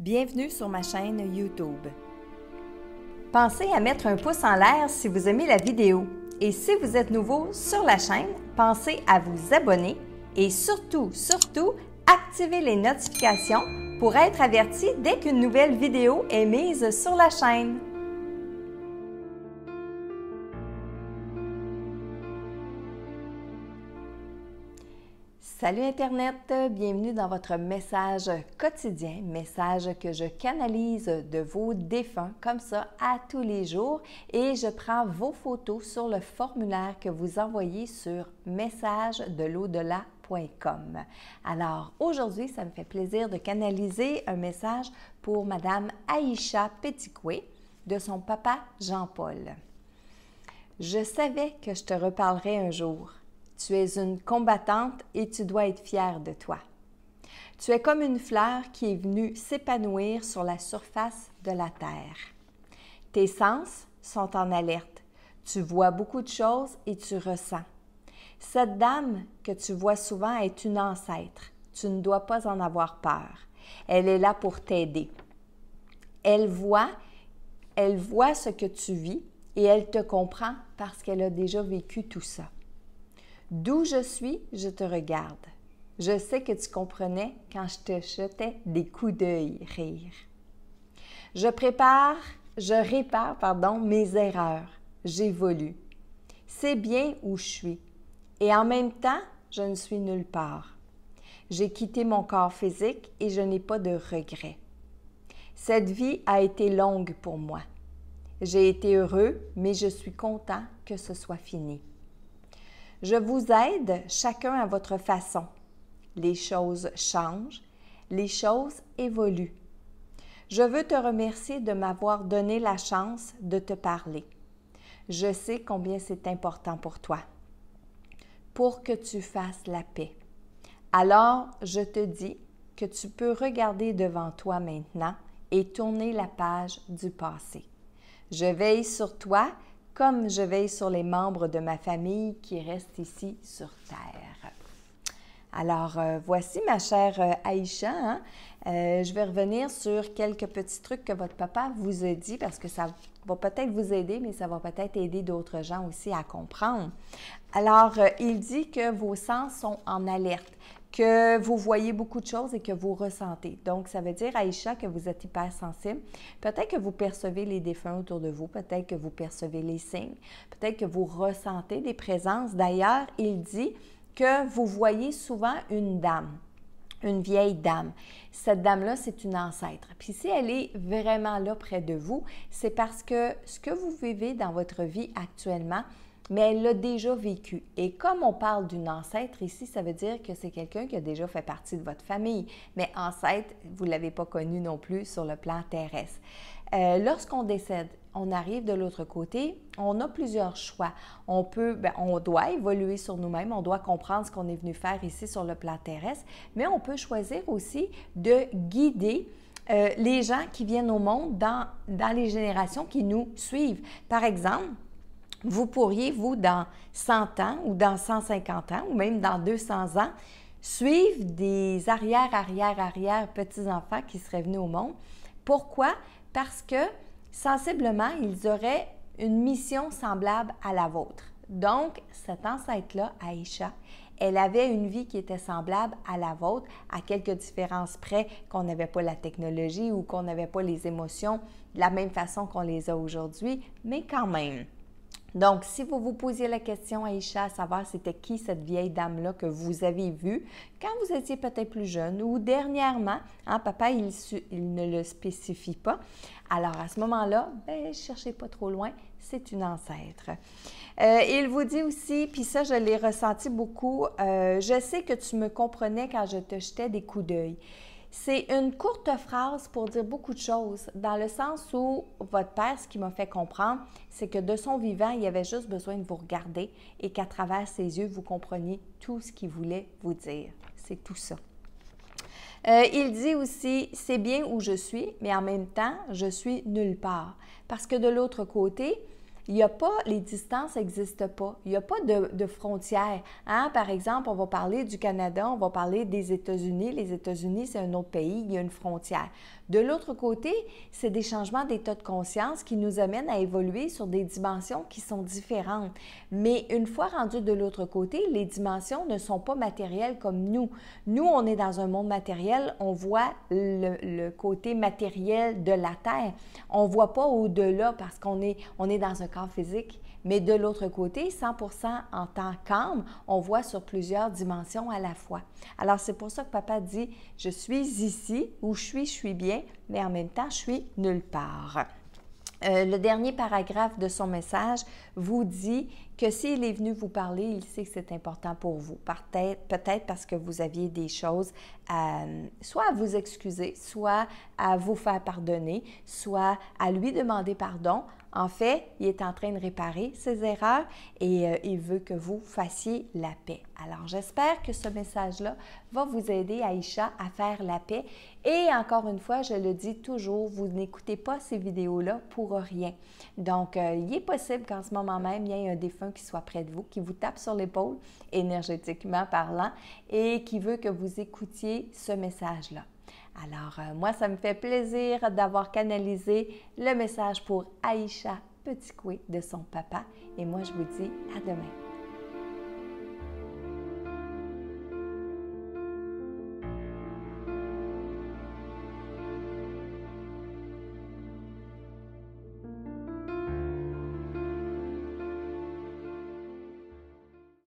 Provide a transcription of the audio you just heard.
Bienvenue sur ma chaîne YouTube. Pensez à mettre un pouce en l'air si vous aimez la vidéo. Et si vous êtes nouveau sur la chaîne, pensez à vous abonner et surtout, activez les notifications pour être averti dès qu'une nouvelle vidéo est mise sur la chaîne. Salut Internet, bienvenue dans votre message quotidien, message que je canalise de vos défunts comme ça à tous les jours et je prends vos photos sur le formulaire que vous envoyez sur messagedelaudelà.com. Alors aujourd'hui, ça me fait plaisir de canaliser un message pour Madame Aïcha Petitcoué de son papa Jean-Paul. Je savais que je te reparlerais un jour. Tu es une combattante et tu dois être fière de toi. Tu es comme une fleur qui est venue s'épanouir sur la surface de la terre. Tes sens sont en alerte. Tu vois beaucoup de choses et tu ressens. Cette dame que tu vois souvent est une ancêtre. Tu ne dois pas en avoir peur. Elle est là pour t'aider. Elle voit ce que tu vis et elle te comprend parce qu'elle a déjà vécu tout ça. D'où je suis, je te regarde. Je sais que tu comprenais quand je te jetais des coups d'œil rire. Je répare mes erreurs. J'évolue. C'est bien où je suis. Et en même temps, je ne suis nulle part. J'ai quitté mon corps physique et je n'ai pas de regrets. Cette vie a été longue pour moi. J'ai été heureux, mais je suis content que ce soit fini. Je vous aide chacun à votre façon. Les choses changent, les choses évoluent. Je veux te remercier de m'avoir donné la chance de te parler. Je sais combien c'est important pour toi, pour que tu fasses la paix. Alors, je te dis que tu peux regarder devant toi maintenant et tourner la page du passé. Je veille sur toi comme je veille sur les membres de ma famille qui restent ici sur Terre. Alors, voici ma chère Aïcha. Je vais revenir sur quelques petits trucs que votre papa vous a dit parce que ça va peut-être vous aider, mais ça va peut-être aider d'autres gens aussi à comprendre. Alors, il dit que vos sens sont en alerte, que vous voyez beaucoup de choses et que vous ressentez. Donc, ça veut dire, Aïcha, que vous êtes hypersensible. Peut-être que vous percevez les défunts autour de vous, peut-être que vous percevez les signes, peut-être que vous ressentez des présences. D'ailleurs, il dit que vous voyez souvent une dame, une vieille dame. Cette dame-là, c'est une ancêtre. Puis si elle est vraiment là près de vous, c'est parce que ce que vous vivez dans votre vie actuellement, mais elle l'a déjà vécu. Et comme on parle d'une ancêtre ici, ça veut dire que c'est quelqu'un qui a déjà fait partie de votre famille. Mais ancêtre, vous ne l'avez pas connu non plus sur le plan terrestre. Lorsqu'on décède, on arrive de l'autre côté, on a plusieurs choix. On doit évoluer sur nous-mêmes, on doit comprendre ce qu'on est venu faire ici sur le plan terrestre, mais on peut choisir aussi de guider les gens qui viennent au monde dans les générations qui nous suivent. Par exemple, vous pourriez, vous, dans 100 ans ou dans 150 ans ou même dans 200 ans, suivre des arrière petits-enfants qui seraient venus au monde. Pourquoi? Parce que, sensiblement, ils auraient une mission semblable à la vôtre. Donc, cette ancêtre-là, Aïcha, elle avait une vie qui était semblable à la vôtre, à quelques différences près qu'on n'avait pas la technologie ou qu'on n'avait pas les émotions de la même façon qu'on les a aujourd'hui, mais quand même. Donc, si vous vous posiez la question, Aïcha, à savoir c'était qui cette vieille dame-là que vous avez vue quand vous étiez peut-être plus jeune ou dernièrement, papa, il ne le spécifie pas. Alors, à ce moment-là, ne cherchez pas trop loin, c'est une ancêtre. Il vous dit aussi, puis ça, je l'ai ressenti beaucoup, je sais que tu me comprenais quand je te jetais des coups d'œil. C'est une courte phrase pour dire beaucoup de choses, dans le sens où votre père, ce qui m'a fait comprendre, c'est que de son vivant, il avait juste besoin de vous regarder et qu'à travers ses yeux, vous compreniez tout ce qu'il voulait vous dire. C'est tout ça. Il dit aussi, c'est bien où je suis, mais en même temps, je suis nulle part. Parce que de l'autre côté, il n'y a pas, les distances n'existent pas. Il n'y a pas de frontières. Par exemple, on va parler du Canada, on va parler des États-Unis. Les États-Unis, c'est un autre pays, il y a une frontière. De l'autre côté, c'est des changements d'état de conscience qui nous amènent à évoluer sur des dimensions qui sont différentes. Mais une fois rendu de l'autre côté, les dimensions ne sont pas matérielles comme nous. Nous, on est dans un monde matériel, on voit le côté matériel de la Terre. On ne voit pas au-delà parce qu'on est dans un corps physique. Mais de l'autre côté, 100% en temps qu'âme, on voit sur plusieurs dimensions à la fois. Alors, c'est pour ça que papa dit « Je suis ici, où je suis bien, mais en même temps, je suis nulle part ». Le dernier paragraphe de son message vous dit que s'il est venu vous parler, il sait que c'est important pour vous. Peut-être parce que vous aviez des choses soit à vous excuser, soit à vous faire pardonner, soit à lui demander pardon. En fait, il est en train de réparer ses erreurs et il veut que vous fassiez la paix. Alors, j'espère que ce message-là va vous aider, Aïcha, à faire la paix. Et encore une fois, je le dis toujours, vous n'écoutez pas ces vidéos-là pour rien. Donc, il est possible qu'en ce moment même, il y ait un défunt qui soit près de vous, qui vous tape sur l'épaule, énergétiquement parlant, et qui veut que vous écoutiez ce message-là. Alors, moi, ça me fait plaisir d'avoir canalisé le message pour Aïcha Petitcoué de son papa. Et moi, je vous dis à demain.